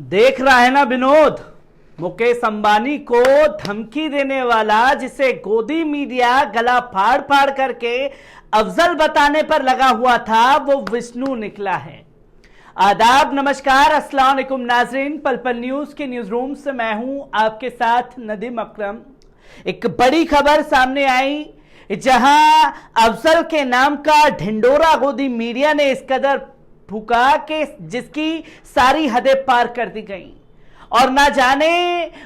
देख रहा है ना विनोद, मुकेश अंबानी को धमकी देने वाला, जिसे गोदी मीडिया गला फाड़ फाड़ करके अफजल बताने पर लगा हुआ था, वो विष्णु निकला है। आदाब, नमस्कार, अस्सलाम वालेकुम नाजरीन। पल पल न्यूज के न्यूज रूम से मैं हूं आपके साथ नदीम अकरम। एक बड़ी खबर सामने आई, जहां अफजल के नाम का ढिंडोरा गोदी मीडिया ने इस कदर फूका कि जिसकी सारी हदें पार कर दी गई। और ना जाने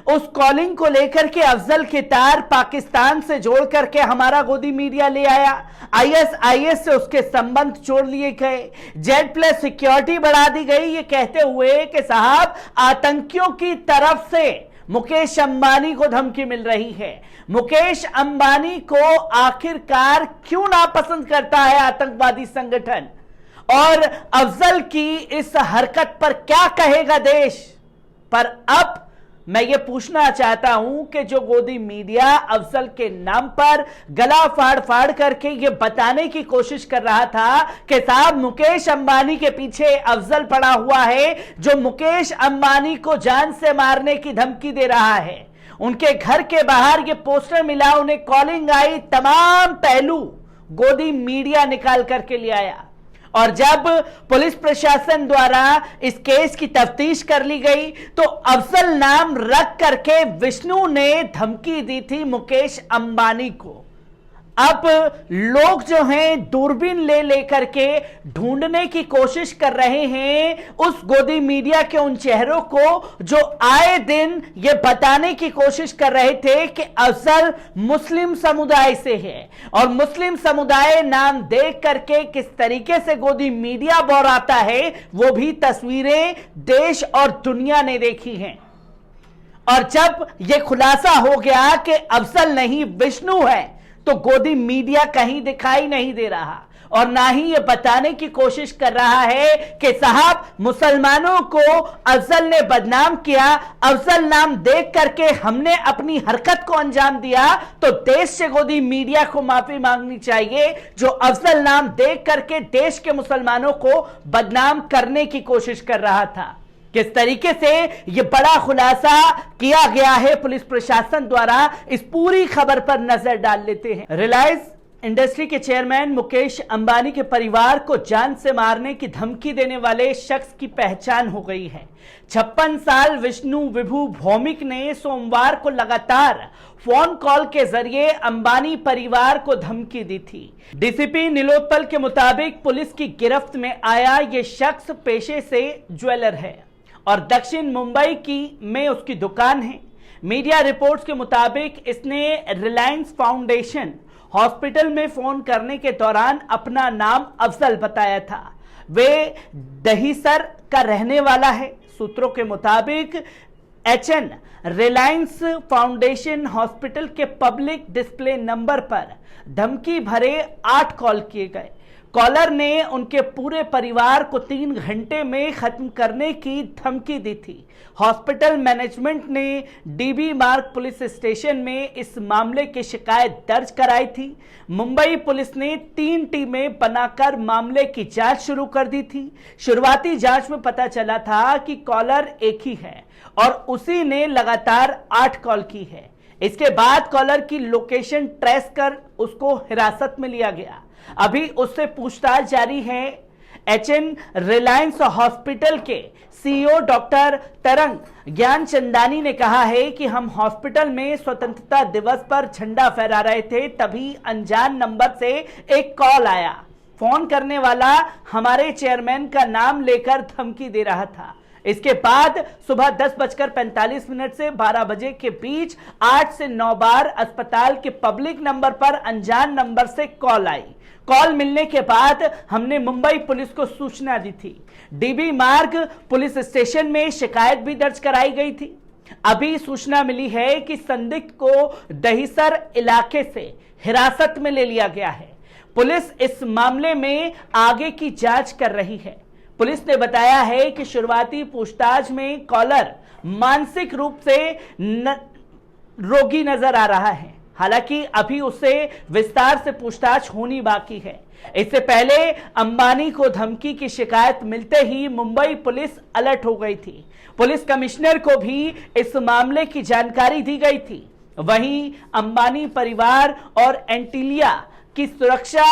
उस कॉलिंग को लेकर के अफजल के तार पाकिस्तान से जोड़ करके हमारा गोदी मीडिया ले आया। आईएस से उसके संबंध जोड़ लिए गए, Z+ सिक्योरिटी बढ़ा दी गई, ये कहते हुए कि साहब आतंकियों की तरफ से मुकेश अंबानी को धमकी मिल रही है। मुकेश अंबानी को आखिरकार क्यों नापसंद करता है आतंकवादी संगठन, और अफजल की इस हरकत पर क्या कहेगा देश। पर अब मैं ये पूछना चाहता हूं कि जो गोदी मीडिया अफजल के नाम पर गला फाड़ फाड़ करके ये बताने की कोशिश कर रहा था कि साहब मुकेश अंबानी के पीछे अफजल पड़ा हुआ है, जो मुकेश अंबानी को जान से मारने की धमकी दे रहा है। उनके घर के बाहर ये पोस्टर मिला, उन्हें कॉलिंग आई, तमाम पहलू गोदी मीडिया निकाल करके ले आया। और जब पुलिस प्रशासन द्वारा इस केस की तफ्तीश कर ली गई तो अफजल नाम रख करके विष्णु ने धमकी दी थी मुकेश अंबानी को। अब लोग जो हैं दूरबीन ले लेकर के ढूंढने की कोशिश कर रहे हैं उस गोदी मीडिया के उन चेहरों को, जो आए दिन ये बताने की कोशिश कर रहे थे कि अफजल मुस्लिम समुदाय से है, और मुस्लिम समुदाय नाम देख करके किस तरीके से गोदी मीडिया बौराता है वो भी तस्वीरें देश और दुनिया ने देखी हैं। और जब यह खुलासा हो गया कि अफजल नहीं विष्णु है, तो गोदी मीडिया कहीं दिखाई नहीं दे रहा, और ना ही ये बताने की कोशिश कर रहा है कि साहब मुसलमानों को अफजल ने बदनाम किया, अफजल नाम देख करके हमने अपनी हरकत को अंजाम दिया, तो देश से गोदी मीडिया को माफी मांगनी चाहिए, जो अफजल नाम देख करके देश के मुसलमानों को बदनाम करने की कोशिश कर रहा था। किस तरीके से यह बड़ा खुलासा किया गया है पुलिस प्रशासन द्वारा, इस पूरी खबर पर नजर डाल लेते हैं। रिलायंस इंडस्ट्री के चेयरमैन मुकेश अंबानी के परिवार को जान से मारने की धमकी देने वाले शख्स की पहचान हो गई है। 56 साल विष्णु विभू भौमिक ने सोमवार को लगातार फोन कॉल के जरिए अंबानी परिवार को धमकी दी थी। डीसीपी नीलोत्पल के मुताबिक पुलिस की गिरफ्त में आया ये शख्स पेशे से ज्वेलर है और दक्षिण मुंबई में उसकी दुकान है। मीडिया रिपोर्ट्स के मुताबिक इसने रिलायंस फाउंडेशन हॉस्पिटल में फोन करने के दौरान अपना नाम अफजल बताया था। वे दहीसर का रहने वाला है। सूत्रों के मुताबिक HN रिलायंस फाउंडेशन हॉस्पिटल के पब्लिक डिस्प्ले नंबर पर धमकी भरे 8 कॉल किए गए। कॉलर ने उनके पूरे परिवार को 3 घंटे में खत्म करने की धमकी दी थी। हॉस्पिटल मैनेजमेंट ने DB मार्ग पुलिस स्टेशन में इस मामले की शिकायत दर्ज कराई थी। मुंबई पुलिस ने 3 टीमें बनाकर मामले की जांच शुरू कर दी थी। शुरुआती जांच में पता चला था कि कॉलर एक ही है और उसी ने लगातार 8 कॉल की है। इसके बाद कॉलर की लोकेशन ट्रेस कर उसको हिरासत में लिया गया। अभी उससे पूछताछ जारी है। HN रिलायंस हॉस्पिटल के CEO डॉक्टर तरंग ज्ञानचंदानी ने कहा है कि हम हॉस्पिटल में स्वतंत्रता दिवस पर झंडा फहरा रहे थे, तभी अनजान नंबर से एक कॉल आया। फोन करने वाला हमारे चेयरमैन का नाम लेकर धमकी दे रहा था। इसके बाद सुबह 10:45 से 12 बजे के बीच 8 से 9 बार अस्पताल के पब्लिक नंबर पर अनजान नंबर से कॉल आई। कॉल मिलने के बाद हमने मुंबई पुलिस को सूचना दी थी। DB मार्ग पुलिस स्टेशन में शिकायत भी दर्ज कराई गई थी। अभी सूचना मिली है कि संदिग्ध को दहीसर इलाके से हिरासत में ले लिया गया है। पुलिस इस मामले में आगे की जांच कर रही है। पुलिस ने बताया है कि शुरुआती पूछताछ में कॉलर मानसिक रूप से रोगी नजर आ रहा है। हालांकि अभी उससे विस्तार से पूछताछ होनी बाकी है। इससे पहले अंबानी को धमकी की शिकायत मिलते ही मुंबई पुलिस अलर्ट हो गई थी। पुलिस कमिश्नर को भी इस मामले की जानकारी दी गई थी। वहीं अंबानी परिवार और एंटीलिया की सुरक्षा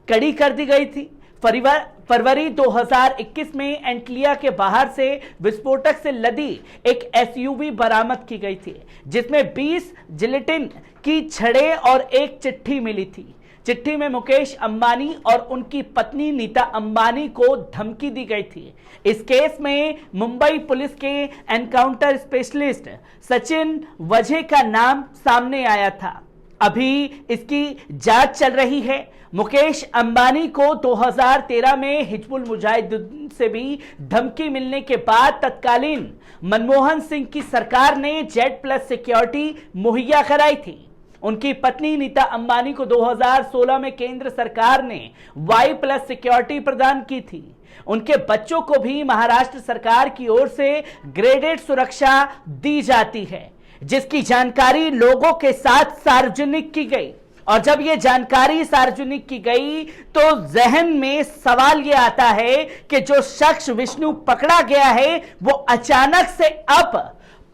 कड़ी कर दी गई थी। फरवरी 2021 में एंटीलिया के बाहर से विस्फोटक से लदी एक एसयूवी बरामद की गई थी, जिसमें 20 जिलेटिन की छड़ें और एक चिट्ठी मिली थी। चिट्ठी में मुकेश अंबानी और उनकी पत्नी नीता अंबानी को धमकी दी गई थी। इस केस में मुंबई पुलिस के एनकाउंटर स्पेशलिस्ट सचिन वझे का नाम सामने आया था। अभी इसकी जांच चल रही है। मुकेश अंबानी को 2013 में हिजबुल मुजाहिदीन से भी धमकी मिलने के बाद तत्कालीन मनमोहन सिंह की सरकार ने Z+ सिक्योरिटी मुहैया कराई थी। उनकी पत्नी नीता अंबानी को 2016 में केंद्र सरकार ने Y+ सिक्योरिटी प्रदान की थी। उनके बच्चों को भी महाराष्ट्र सरकार की ओर से ग्रेडेड सुरक्षा दी जाती है, जिसकी जानकारी लोगों के साथ सार्वजनिक की गई। और जब यह जानकारी सार्वजनिक की गई तो जहन में सवाल यह आता है कि जो शख्स विष्णु पकड़ा गया है वो अचानक से अब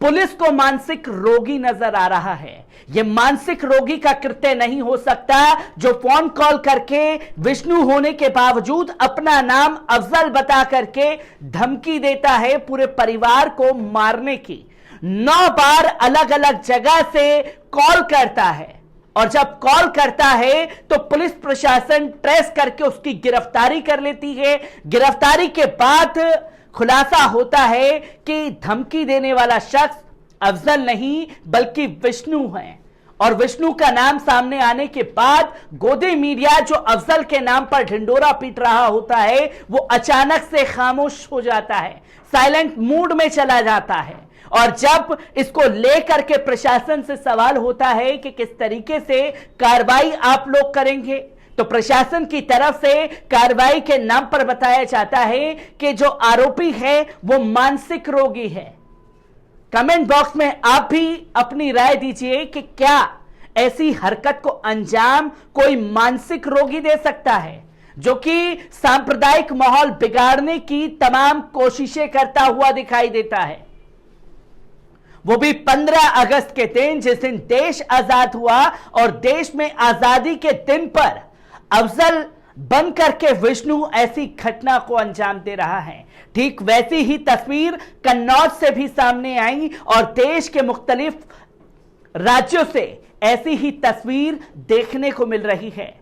पुलिस को मानसिक रोगी नजर आ रहा है। यह मानसिक रोगी का कृत्य नहीं हो सकता जो फोन कॉल करके विष्णु होने के बावजूद अपना नाम अफजल बता करके धमकी देता है पूरे परिवार को मारने की। 9 बार अलग अलग जगह से कॉल करता है और जब कॉल करता है तो पुलिस प्रशासन ट्रेस करके उसकी गिरफ्तारी कर लेती है। गिरफ्तारी के बाद खुलासा होता है कि धमकी देने वाला शख्स अफजल नहीं बल्कि विष्णु है। और विष्णु का नाम सामने आने के बाद गोदी मीडिया जो अफजल के नाम पर ढिंडोरा पीट रहा होता है वो अचानक से खामोश हो जाता है, साइलेंट मूड में चला जाता है। और जब इसको लेकर के प्रशासन से सवाल होता है कि किस तरीके से कार्रवाई आप लोग करेंगे, तो प्रशासन की तरफ से कार्रवाई के नाम पर बताया जाता है कि जो आरोपी है वो मानसिक रोगी है। कमेंट बॉक्स में आप भी अपनी राय दीजिए कि क्या ऐसी हरकत को अंजाम कोई मानसिक रोगी दे सकता है जो कि सांप्रदायिक माहौल बिगाड़ने की तमाम कोशिशें करता हुआ दिखाई देता है, वो भी 15 अगस्त के दिन जिस दिन देश आजाद हुआ और देश में आजादी के दिन पर अफजल बन करके विष्णु ऐसी घटना को अंजाम दे रहा है। ठीक वैसी ही तस्वीर कन्नौज से भी सामने आई और देश के मुख्तलिफ राज्यों से ऐसी ही तस्वीर देखने को मिल रही है।